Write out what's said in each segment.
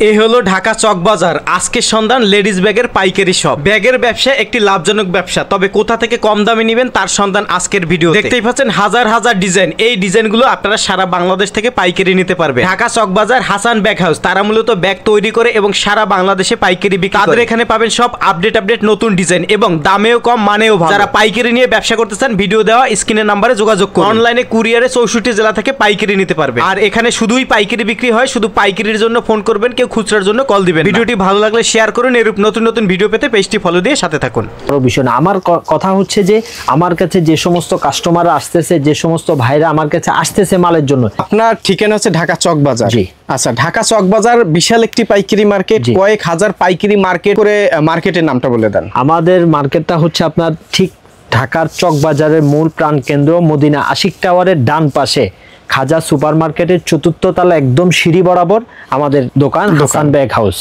এই হলো ঢাকা চকবাজার আজকের সন্ধান লেডিস ব্যাগের পাইকারি শপ। ব্যাগের ব্যবসা একটি লাভজনক ব্যবসা, তবে কোথা থেকে কম দামে নেবেন তার সন্ধান আজকের ভিডিও। দেখতেই পাচ্ছেন হাজার হাজার ডিজাইন, এই ডিজাইনগুলো আপনারা সারা বাংলাদেশ থেকে পাইকারি নিতে পারবেন। ঢাকা চকবাজার হাসান ব্যাগ হাউস, তারা মূলত ব্যাগ তৈরি করে এবং সারা বাংলাদেশে পাইকারি বিক্রি করে। তাদের এখানে পাবেন সব আপডেট নতুন ডিজাইন এবং দামেও কম মানেও ভালো। যারা পাইকারি নিয়ে ব্যবসা করতে চান ভিডিও দেওয়া স্ক্রিনের নাম্বারে যোগাযোগ করুন। অনলাইনে কুরিয়ারে 64 জেলা থেকে পাইকারি নিতে পারবে। আর এখানে শুধুই পাইকারি বিক্রি হয়, শুধু পাইকারির জন্য ফোন করবেন, কেউ খুচরার জন্য কল দিবেন। ভিডিওটি ভালো লাগলে শেয়ার করুন, এরূপ নতুন নতুন ভিডিও পেতে পেজটি ফলো দিয়ে সাথে থাকুন। বিষয় না, আমার কথা হচ্ছে যে আমার কাছে যে সমস্ত কাস্টমার আসতেছে, যে সমস্ত ভাইরা আমার কাছে আসতেছে মালের জন্য। আপনার ঠিকানা হচ্ছে ঢাকা চকবাজার। জি আচ্ছা, ঢাকা চকবাজার বিশাল একটি পাইকারি মার্কেট, কয়েক হাজার পাইকারি মার্কেট করে। মার্কেটের নামটা বলে দেন। আমাদের মার্কেটটা হচ্ছে আপনার ঠিক ঢাকার চকবাজারের মূল প্রাণ কেন্দ্র মদিনা আশিক টাওয়ারের ডান পাশে খাজা সুপার মার্কেটের ৪র্থ তলা একদম সিঁড়ি বরাবর আমাদের দোকান হাসান ব্যাগ হাউস।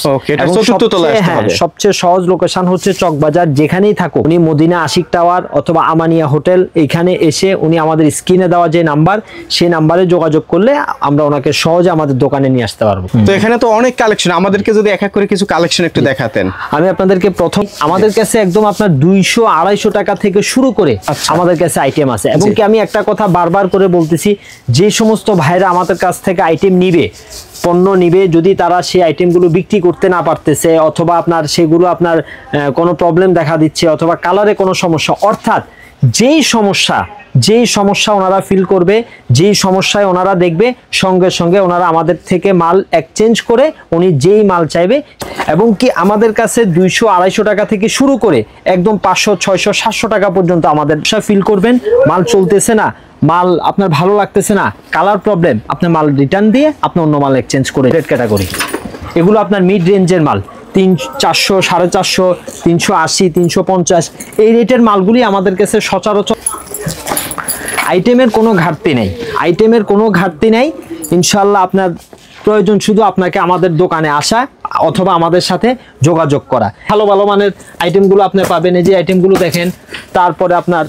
সবচেয়ে সহজ লোকেশন হচ্ছে চকবাজার, যেখানেই থাকুক উনি মদিনা আশিক টাওয়ার অথবা আমানিয়া হোটেল এইখানে এসে উনি আমাদের স্ক্রিনে দেওয়া যে নাম্বার, সেই নাম্বারে যোগাযোগ করলে আমরা ওনাকে সহজে আমাদের দোকানে নিয়ে আসতে পারবো। তো এখানে তো অনেক কালেকশন, আমাদেরকে যদি এক এক করে কিছু কালেকশন একটু দেখাতেন। আমি আপনাদেরকে প্রথম, আমাদের কাছে একদম আপনার 200-250 টাকা থেকে শুরু করে আমাদের কাছে আইটেম আছে। এবং কি আমি একটা কথা বারবার করে বলতেছি, যে সমস্ত ভাইরা আমাদের কাছ থেকে আইটেম নিবে, পণ্য নিবে, যদি তারা সেই আইটেমগুলো বিক্রি করতে না পারতেছে অথবা আপনার সেগুলো আপনার কোনো প্রবলেম দেখা দিচ্ছে অথবা কালারে কোনো সমস্যা, অর্থাৎ যেই সমস্যা ওনারা ফিল করবে, যেই সমস্যায় ওনারা দেখবে, সঙ্গে সঙ্গে ওনারা আমাদের থেকে মাল এক্সচেঞ্জ করে উনি যেই মাল চাইবে। এবং কি আমাদের কাছে 200-250 টাকা থেকে শুরু করে একদম 500-600-700 টাকা পর্যন্ত আমাদের ফিল করবেন। মাল চলতেছে না, মাল আপনার ভালো লাগতেছে না, কালার প্রবলেম, আপনার মাল রিটার্ন দিয়ে আপনি অন্য মাল এক্সচেঞ্জ করে। রেট ক্যাটাগরি এগুলো আপনার মিড রেঞ্জের মাল, 400, 450, 380, 350 এই রেটের মালগুলি আমাদের কাছে সচরাচর। আইটেমের কোনো ঘাটতি নেই, ইনশাল্লাহ। আপনার প্রয়োজন শুধু আপনাকে আমাদের দোকানে আসা অথবা আমাদের সাথে যোগাযোগ করা। ভালো মানের আইটেমগুলো আপনি পাবেন। এই যে আইটেমগুলো দেখেন, তারপরে আপনার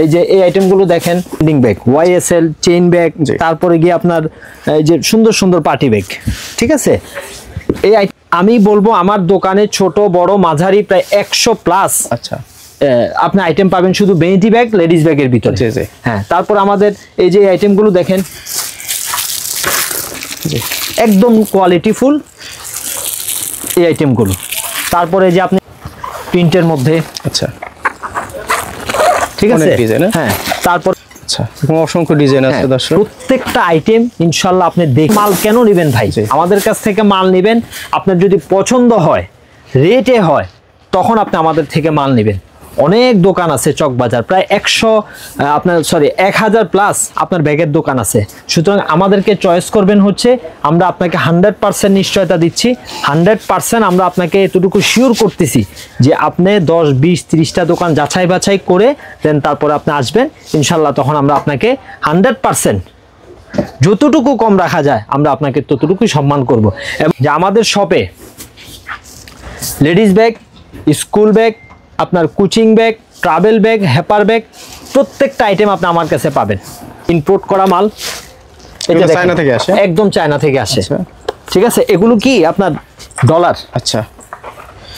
এই যে এই আইটেমগুলো দেখেন, হেন্ডিং ব্যাগ, YSL চেইন ব্যাগ, তারপরে গিয়ে আপনার এই যে সুন্দর সুন্দর পার্টি ব্যাগ। ঠিক আছে, এই আমি বলবো আমার দোকানে ছোট বড় মাঝারি প্রায় 100+ আপনি আইটেম পাবেন শুধু বেনিটি ব্যাগ, লেডিস ব্যাগের ভিতরে। হ্যাঁ, তারপর আমাদের এই যে আইটেমগুলো দেখেন, একদম কোয়ালিটি ফুল এই আইটেমগুলো। তারপরে যে আপনি প্রিন্টের মধ্যে, ঠিক আছে, হ্যাঁ, তারপর অসংখ্য ডিজাইন আছে দর্শক। প্রত্যেকটা আইটেম ইনশাল্লাহ আপনি দেখে মাল কেন নেবেন ভাই, আমাদের কাছ থেকে মাল নেবেন, আপনার যদি পছন্দ হয়, রেটে হয়, তখন আপনি আমাদের থেকে মাল নেবেন। অনেক দোকান আছে চকবাজার, প্রায় 1000+ আপনার ব্যাগের দোকান আছে। সুতরাং আমাদেরকে চয়েস করবেন হচ্ছে, আমরা আপনাকে 100% নিশ্চয়তা দিচ্ছি, 100% আমরা আপনাকে এতটুকু শিওর করতেছি যে আপনি 10, 20, 30টা দোকান যাচাই বাছাই করে দেন তারপরে আপনি আসবেন, ইনশাল্লাহ তখন আমরা আপনাকে 100% যতটুকু কম রাখা যায় আমরা আপনাকে ততটুকুই সম্মান করব। এবং যে আমাদের শপে লেডিস ব্যাগ, স্কুল ব্যাগ, আপনার কোচিং ব্যাগ, ট্রাভেল ব্যাগ, হ্যাপার ব্যাগ, প্রত্যেকটা আইটেম আপনি আমার কাছে পাবেন। ইম্পোর্ট করা মাল, এটা চায়না থেকে আসে, একদম চায়না থেকে আসে। ঠিক আছে, এগুলো কি আপনার ডলার।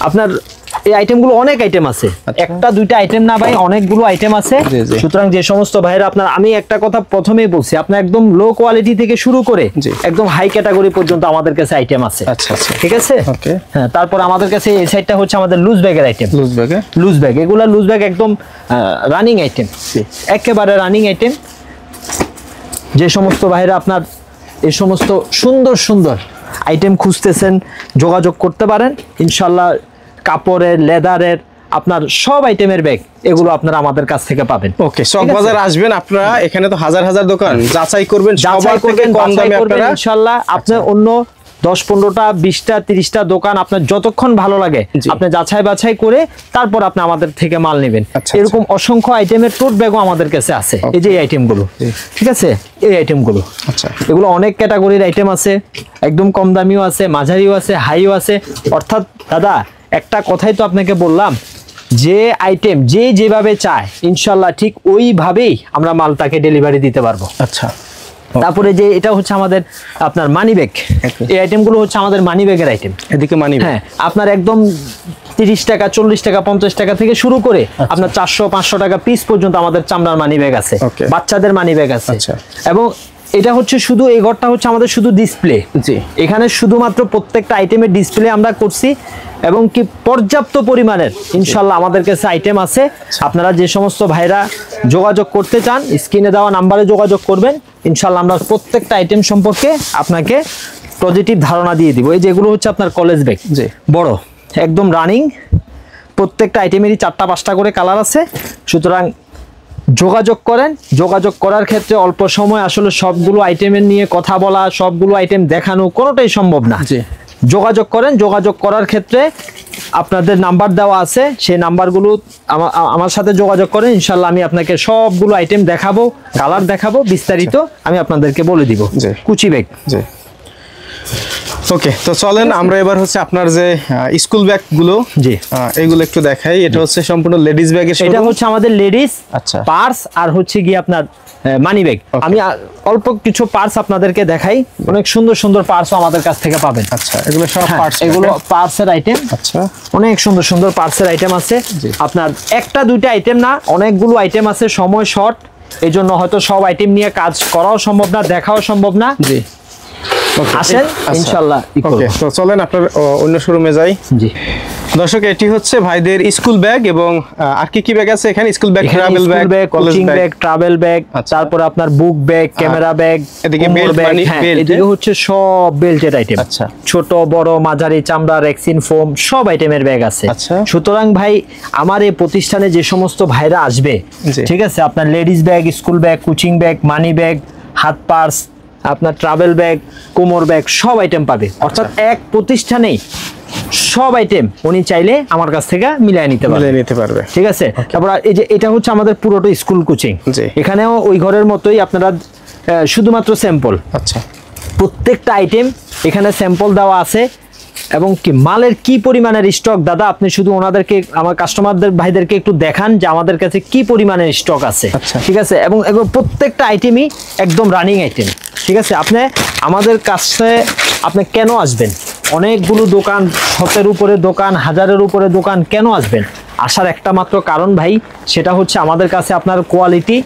আপনার এই আইটেমগুলো অনেক আইটেম আছে, একটা দুইটা আইটেম না ভাই, অনেকগুলো আইটেম আছে। সুতরাং যে সমস্ত ভাইরা, আপনার আমি একটা কথা প্রথমেই বলছি, আপনার একদম লো কোয়ালিটি থেকে শুরু করে একদম হাই ক্যাটাগরি পর্যন্ত আমাদের কাছে আইটেম আছে। ঠিক আছে, হ্যাঁ। তারপর আমাদের কাছে এই সাইডটা হচ্ছে আমাদের লুজ ব্যাগের আইটেম। লুজ ব্যাগ, এগুলা লুজ ব্যাগ একদম রানিং আইটেম, একেবারে রানিং আইটেম। যে সমস্ত ভাইরা আপনার এই সমস্ত সুন্দর সুন্দর আইটেম খুঁজতেছেন, যোগাযোগ করতে পারেন ইনশাল্লাহ। কাপড়ের, লেদারের, আপনার সব আইটেমের ব্যাগ এগুলো আপনারা আমাদের কাছ থেকে পাবেন। ওকে, চকবাজার আসবেন আপনারা, এখানে তো হাজার হাজার দোকান, যাচাই করবেন, কম দামে আপনারা ইনশাআল্লাহ। আপনি অন্য 10, 15টা, 20টা, 30টা দোকান আপনার যতক্ষণ ভালো লাগে আপনি যাচাই বাছাই করে তারপর আপনি আমাদের থেকে মাল নেবেন। এরকম অসংখ্য আইটেমের টোট ব্যাগও আমাদের কাছে আছে। এই যে এই আইটেমগুলো, ঠিক আছে, এই আইটেমগুলো, এগুলো অনেক ক্যাটাগরির আইটেম আছে, একদম কম দামিও আছে, মাঝারিও আছে, হাইও আছে। অর্থাৎ দাদা একটা কথাই তো আপনাকে বললাম, যে আইটেম যেভাবে চায় ইনশাল্লাহ ঠিক ওইভাবেই আমরা মালটাকে ডেলিভারি দিতে পারবো। তারপরে যে এটা হচ্ছে আমাদের আপনার মানি ব্যাগ, এই আইটেমগুলো হচ্ছে আমাদের মানি ব্যাগের আইটেম। এদিকে মানি ব্যাগ, হ্যাঁ আপনার একদম 30 টাকা 40 টাকা 50 টাকা থেকে শুরু করে আপনার 400-500 টাকা পিস পর্যন্ত আমাদের চামড়ার মানি ব্যাগ আছে, বাচ্চাদের মানি ব্যাগ আছে। এবং এটা হচ্ছে শুধু এই ঘরটা হচ্ছে আমাদের শুধু ডিসপ্লে, জি এখানে শুধুমাত্র প্রত্যেকটা আইটেমের ডিসপ্লে আমরা করছি এবং কি পর্যাপ্ত পরিমাণের ইনশাআল্লাহ আমাদের কাছে আইটেম আছে। আপনারা যে সমস্ত ভাইরা যোগাযোগ করতে চান স্ক্রিনে দেওয়া নাম্বারে যোগাযোগ করবেন, ইনশাআল্লাহ আমরা প্রত্যেকটা আইটেম সম্পর্কে আপনাকে পজিটিভ ধারণা দিয়ে দিব। এই যেগুলো হচ্ছে আপনার কলেজ ব্যাগ, জি বড় একদম রানিং, প্রত্যেকটা আইটেমেরই 4টা-5টা করে কালার আছে। সুতরাং যোগাযোগ করেন, যোগাযোগ করার ক্ষেত্রে অল্প সময় আসলে সবগুলো আইটেমের নিয়ে কথা বলা, সবগুলো আইটেম দেখানো কোনোটাই সম্ভব না। যোগাযোগ করেন, যোগাযোগ করার ক্ষেত্রে আপনাদের নাম্বার দেওয়া আছে, সেই নাম্বারগুলো আমার সাথে যোগাযোগ করেন, ইনশাল্লাহ আমি আপনাকে সবগুলো আইটেম দেখাবো, কালার দেখাবো, বিস্তারিত আমি আপনাদেরকে বলে দিব। কুচি ব্যাগ, ওকে তো চলেন আমরা এবার হচ্ছে আপনার যে স্কুল ব্যাগ গুলো, জি এইগুলো একটু দেখাই। এটা হচ্ছে সম্পূর্ণ লেডিস ব্যাগের, এটা হচ্ছে আমাদের লেডিস পার্স আর হচ্ছে কি আপনার মানি ব্যাগ। আমি অল্প কিছু পার্স আপনাদেরকে দেখাই, অনেক সুন্দর সুন্দর পার্সও আমাদের কাছ থেকে পাবেন। আচ্ছা এগুলো সব পার্স, এগুলো পার্সের আইটেম। আচ্ছা অনেক সুন্দর সুন্দর পার্সের আইটেম আছে, আপনার একটা দুইটা আইটেম না অনেকগুলো আইটেম আছে, সময় শর্ট এই জন্য হয়তো সব আইটেম নিয়ে কাজ করাও সম্ভব না, দেখাও সম্ভব না। জি আসেন ইনশাআল্লাহ। ওকে তো চলেন আপনার অন্য শোরুমে যাই। জি দর্শক এটি হচ্ছে ভাইদের স্কুল ব্যাগ এবং আর কি কি ব্যাগ আছে এখানে? School bag, travel bag, coaching bag, travel bag, তারপর আপনার বুক ব্যাগ, ক্যামেরা ব্যাগ, এদিকে বেল্ট, এদিকে হচ্ছে সব বেল্টের আইটেম। আচ্ছা ছোট বড় মাঝারি চামড়া, রেক্সিন ফোম সব আইটেমের ব্যাগ আছে। সুতরাং ভাই আমার এই প্রতিষ্ঠানে যে সমস্ত ভাইরা আসবে, ঠিক আছে, আপনার ladies bag, school bag, coaching bag, মানি ব্যাগ, হাত পার্স, আপনার ট্রাভেল ব্যাগ, কোমর ব্যাগ সব আইটেম পাবে। অর্থাৎ এক প্রতিষ্ঠানেই সব আইটেম উনি চাইলে আমার কাছ থেকে মিলিয়ে নিতে পারবে, ঠিক আছে। তারপর এই যে এটা হচ্ছে আমাদের পুরোটা স্কুল কোচিং, এখানেও ওই ঘরের মতোই আপনারা শুধুমাত্র স্যাম্পল। আচ্ছা প্রত্যেকটা আইটেম এখানে স্যাম্পল দেওয়া আছে এবং কি মালের কি পরিমাণের স্টক দাদা আপনি শুধু ওনাদেরকে আমার কাস্টমারদের ভাইদেরকে একটু দেখান যে আমাদের কাছে কি পরিমাণের স্টক আছে, ঠিক আছে। এবং প্রত্যেকটা আইটেমই একদম রানিং আইটেম, ঠিক আছে। আপনি আমাদের কাছে আপনি কেন আসবেন? অনেকগুলো দোকান, 100-এর উপরে দোকান, 1000-এর উপরে দোকান, কেন আসবেন? আসার একটা মাত্র কারণ ভাই, সেটা হচ্ছে আমাদের কাছে আপনার কোয়ালিটি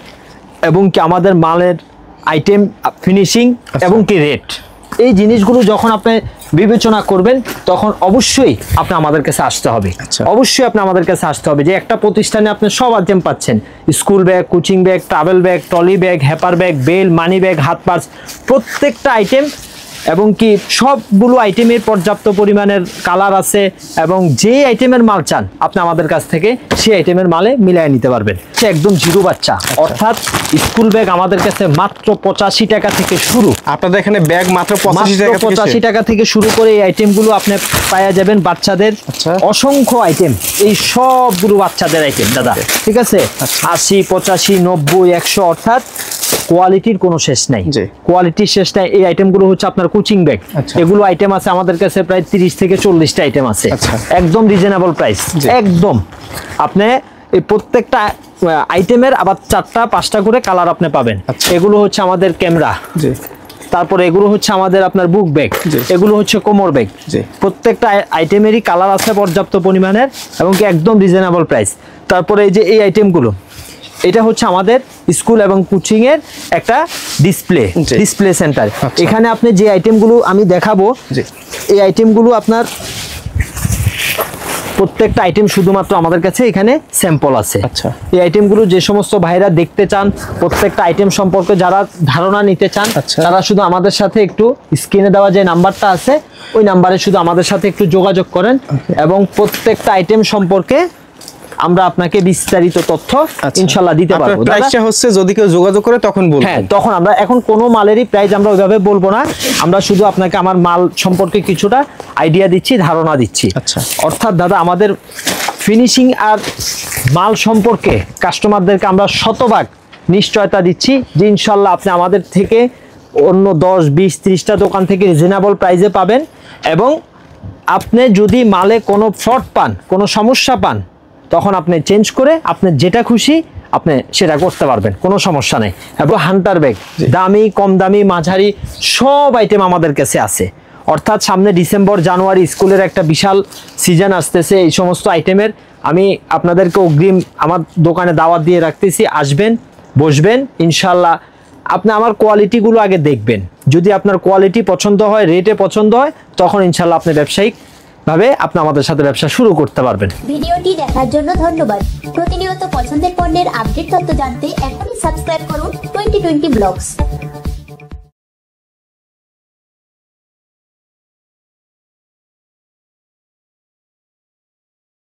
এবং কি আমাদের মালের আইটেম ফিনিশিং এবং কি রেট, এই জিনিসগুলো যখন আপনি বিবেচনা করবেন তখন অবশ্যই আপনি আমাদের কাছে আসতে হবে। অবশ্যই আপনি আমাদের কাছে আসতে হবে যে একটা প্রতিষ্ঠানে আপনি সব আইটেম পাচ্ছেন, school bag, coaching bag, travel bag, trolley bag, হ্যাপার ব্যাগ, বেল, মানি ব্যাগ, হাত পার্স, প্রত্যেকটা আইটেম এবং কি সবগুলো আইটেমের পর্যাপ্ত পরিমাণের কালার আছে এবং যে আইটেমের মাল চান আপনি আমাদের কাছ থেকে সেই আইটেমের মালে মিলিয়ে নিতে পারবেন। সে একদম জিরো বাচ্চা, অর্থাৎ স্কুল ব্যাগ আমাদের কাছে মাত্র 85 টাকা থেকে শুরু। আপনাদের এখানে ব্যাগ মাত্র 85 টাকা থেকে শুরু করে এই আইটেমগুলো আপনি পাওয়া যাবেন। বাচ্চাদের অসংখ্য আইটেম, এই সবগুলো বাচ্চাদের আইটেম দাদা, ঠিক আছে। 80, 85, 90, 100, অর্থাৎ কোয়ালিটির কোনো শেষ নাই, কোয়ালিটির শেষ নাই। এই আইটেমগুলো হচ্ছে আপনার কোচিং ব্যাগ, এগুলো আইটেম আছে আমাদের কাছে প্রায় 30 থেকে 40টা আইটেম আছে, একদম রিজনেবল প্রাইস। একদম আপনি এই প্রত্যেকটা আইটেমের আবার 4টা-5টা করে কালার আপনি পাবেন। এগুলো হচ্ছে আমাদের ক্যামেরা, তারপরে এগুলো হচ্ছে আমাদের আপনার বুক ব্যাগ, এগুলো হচ্ছে কোমর ব্যাগ। প্রত্যেকটা আইটেমেরই কালার আছে পর্যাপ্ত পরিমাণের এবং কি একদম রিজনেবল প্রাইস। তারপরে এই যে এই আইটেমগুলো, এটা হচ্ছে আমাদের স্কুল এবং কোচিং এর একটা ডিসপ্লে সেন্টার। এখানে আপনি যে আইটেমগুলো আমি দেখাবো, এই আইটেমগুলো আপনার প্রত্যেকটা আইটেম শুধুমাত্র আমাদের কাছে এখানে স্যাম্পল আছে। এই আইটেমগুলো যে সমস্ত ভাইরা দেখতে চান, প্রত্যেকটা আইটেম সম্পর্কে যারা ধারণা নিতে চান, তারা শুধু আমাদের সাথে একটু স্ক্রিনে দেওয়া যে নাম্বারটা আছে ওই নাম্বারে শুধু আমাদের সাথে একটু যোগাযোগ করেন এবং প্রত্যেকটা আইটেম সম্পর্কে আমরা আপনাকে বিস্তারিত তথ্য ইনশাআল্লাহ দিতে পারবো। প্রাইসটা হচ্ছে যদি কেউ যোগাযোগ করে তখন বলবো। হ্যাঁ, তখন আমরা এখন কোনো মালেরই প্রাইস আমরা ওইভাবে বলবো না, আমরা শুধু আপনাকে আমার মাল সম্পর্কে কিছুটা আইডিয়া দিচ্ছি, ধারণা দিচ্ছি। অর্থাৎ দাদা আমাদের ফিনিশিং আর মাল সম্পর্কে কাস্টমারদেরকে আমরা শতভাগ নিশ্চয়তা দিচ্ছি যে ইনশাআল্লাহ আপনি আমাদের থেকে অন্য 10, 20, 30টা দোকান থেকে রিজনেবল প্রাইসে পাবেন এবং আপনি যদি মালে কোনো ফল্ট পান, কোনো সমস্যা পান, তখন আপনি চেঞ্জ করে আপনি যেটা খুশি আপনি সেটা করতে পারবেন, কোনো সমস্যা নেই। এবং হান্টার ব্যাগ দামি, কম দামি, মাঝারি সব আইটেম আমাদের কাছে আছে। অর্থাৎ সামনে ডিসেম্বর, জানুয়ারি স্কুলের একটা বিশাল সিজন আসতেছে। এই সমস্ত আইটেমের আমি আপনাদেরকে অগ্রিম আমার দোকানে দাওয়াত দিয়ে রাখতেছি, আসবেন, বসবেন ইনশাল্লাহ। আপনি আমার কোয়ালিটিগুলো আগে দেখবেন, যদি আপনার কোয়ালিটি পছন্দ হয়, রেটে পছন্দ হয়, তখন ইনশাল্লাহ আপনি ব্যবসায়িকভাবে আপনি আমাদের সাথে ব্যবসা শুরু করতে পারবেন। ভিডিওটি দেখার জন্য ধন্যবাদ। প্রতিনিয়ত পছন্দের পণ্যের আপডেট তথ্য জানতে এখনই সাবস্ক্রাইব করুন 2020 ব্লগস।